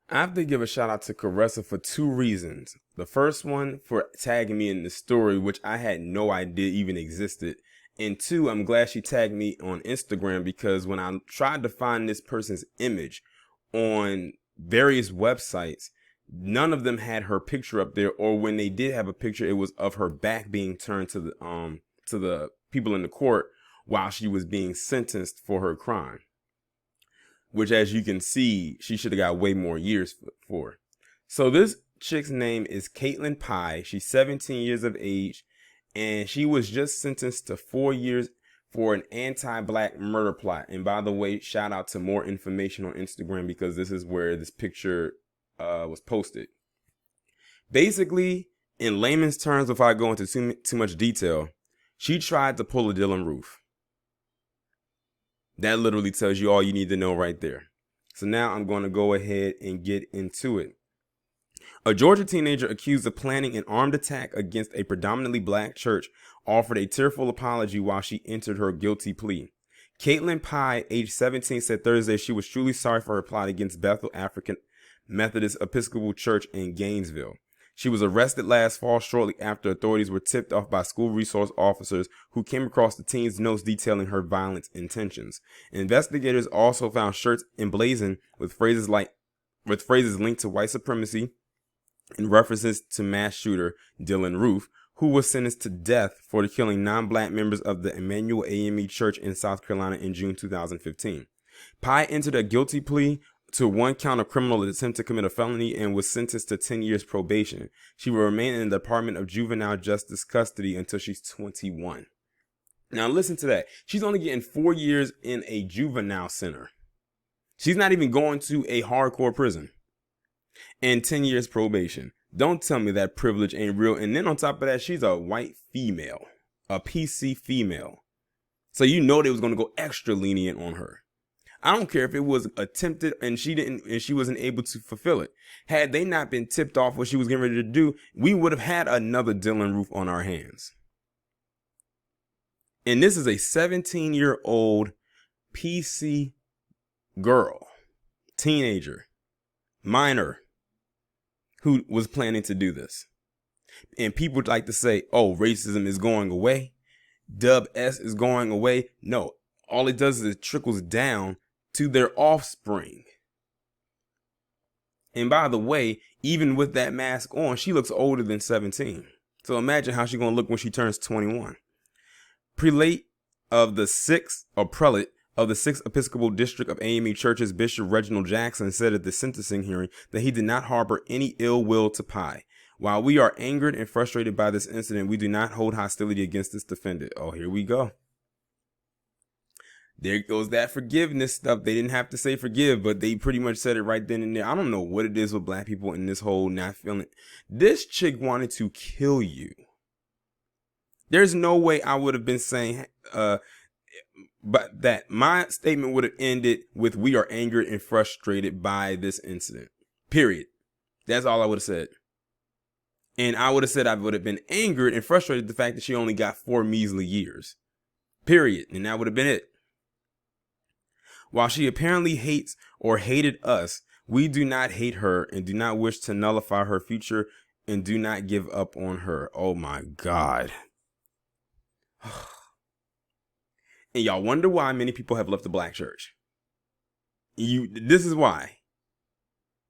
I have to give a shout out to Caressa for two reasons. The first one for tagging me in the story, which I had no idea even existed. And two, I'm glad she tagged me on Instagram because when I tried to find this person's image on various websites, none of them had her picture up there, or when they did have a picture, it was of her back being turned to the people in the court while she was being sentenced for her crime, which, as you can see, she should have got way more years for. So this chick's name is Caitlyn Pye. She's 17 years of age, and she was just sentenced to 4 years for an anti-black murder plot. And by the way, shout out to more information on Instagram because this is where this picture was posted. Basically, in layman's terms, if I go into too much detail, she tried to pull a Dylann Roof. That literally tells you all you need to know right there. So now I'm going to go ahead and get into it. A Georgia teenager accused of planning an armed attack against a predominantly black church offered a tearful apology while she entered her guilty plea. Caitlyn Pye, age 17, said Thursday she was truly sorry for her plot against Bethel African Methodist Episcopal Church in Gainesville. She was arrested last fall shortly after authorities were tipped off by school resource officers who came across the teen's notes detailing her violent intentions. Investigators also found shirts emblazoned with phrases linked to white supremacy and references to mass shooter Dylann Roof, who was sentenced to death for killing non-black members of the Emmanuel AME Church in South Carolina in June 2015. Pye entered a guilty plea to one count of criminal attempt to commit a felony and was sentenced to 10 years probation. She will remain in the Department of Juvenile Justice custody until she's 21. Now listen to that. She's only getting 4 years in a juvenile center. She's not even going to a hardcore prison. And 10 years probation. Don't tell me that privilege ain't real. And then on top of that, she's a white female, a PC female. So you know they was going to go extra lenient on her. I don't care if it was attempted and she wasn't able to fulfill it. Had they not been tipped off what she was getting ready to do, we would have had another Dylann Roof on our hands. And this is a 17-year-old PC girl, teenager, minor, who was planning to do this. And people would like to say, oh, racism is going away. Dub S is going away. No, all it does is it trickles down to their offspring. And by the way, even with that mask on, she looks older than 17. So imagine how she's going to look when she turns 21. Prelate of the 6th Episcopal District of AME Churches, Bishop Reginald Jackson, said at the sentencing hearing that he did not harbor any ill will to Pye. While we are angered and frustrated by this incident, we do not hold hostility against this defendant. Oh, here we go. There goes that forgiveness stuff. They didn't have to say forgive, but they pretty much said it right then and there. I don't know what it is with black people in this whole not feeling. This chick wanted to kill you. There's no way I would have been saying, but that my statement would have ended with we are angered and frustrated by this incident. Period. That's all I would have said. And I would have said I would have been angered and frustrated at the fact that she only got 4 measly years. Period. And that would have been it. While she apparently hates or hated us, we do not hate her and do not wish to nullify her future and do not give up on her. Oh my God. And y'all wonder why many people have left the black church. This is why.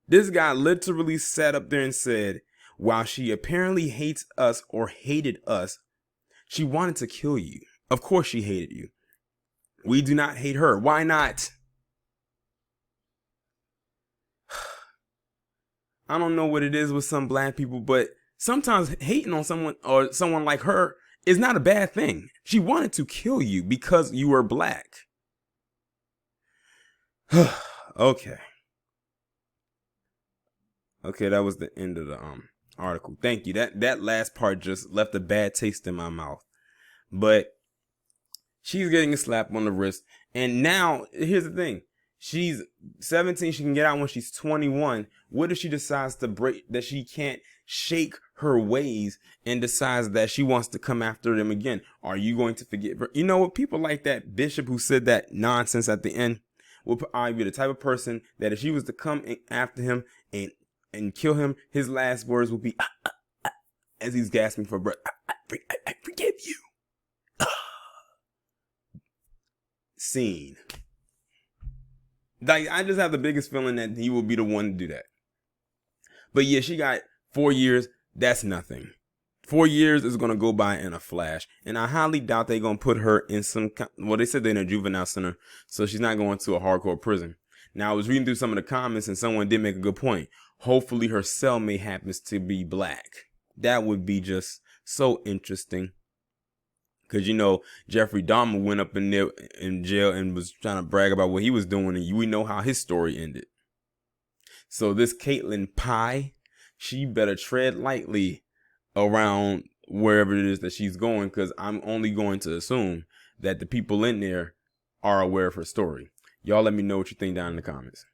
This guy literally sat up there and said, while she apparently hates us or hated us, she wanted to kill you. Of course she hated you. We do not hate her. Why not? I don't know what it is with some black people, but sometimes hating on someone or someone like her is not a bad thing. She wanted to kill you because you were black. Okay. Okay, that was the end of the article. Thank you. That last part just left a bad taste in my mouth. But she's getting a slap on the wrist. And now, here's the thing. She's 17. She can get out when she's 21. What if she decides that she can't shake her ways and decides that she wants to come after them again? Are you going to forgive her? You know what? People like that bishop who said that nonsense at the end. would probably be the type of person that if she was to come after him and kill him, his last words would be as he's gasping for breath. I forgive you. Scene. Like, I just have the biggest feeling that he will be the one to do that. But yeah, she got 4 years. That's nothing. 4 years is going to go by in a flash. And I highly doubt they're going to put her in well, they said they're in a juvenile center, so she's not going to a hardcore prison. Now, I was reading through some of the comments, and someone did make a good point. Hopefully her cellmate happens to be black. That would be just so interesting. Because, you know, Jeffrey Dahmer went up in there in jail and was trying to brag about what he was doing, and we know how his story ended. So this Caitlyn Pye, she better tread lightly around wherever it is that she's going, because I'm only going to assume that the people in there are aware of her story. Y'all let me know what you think down in the comments.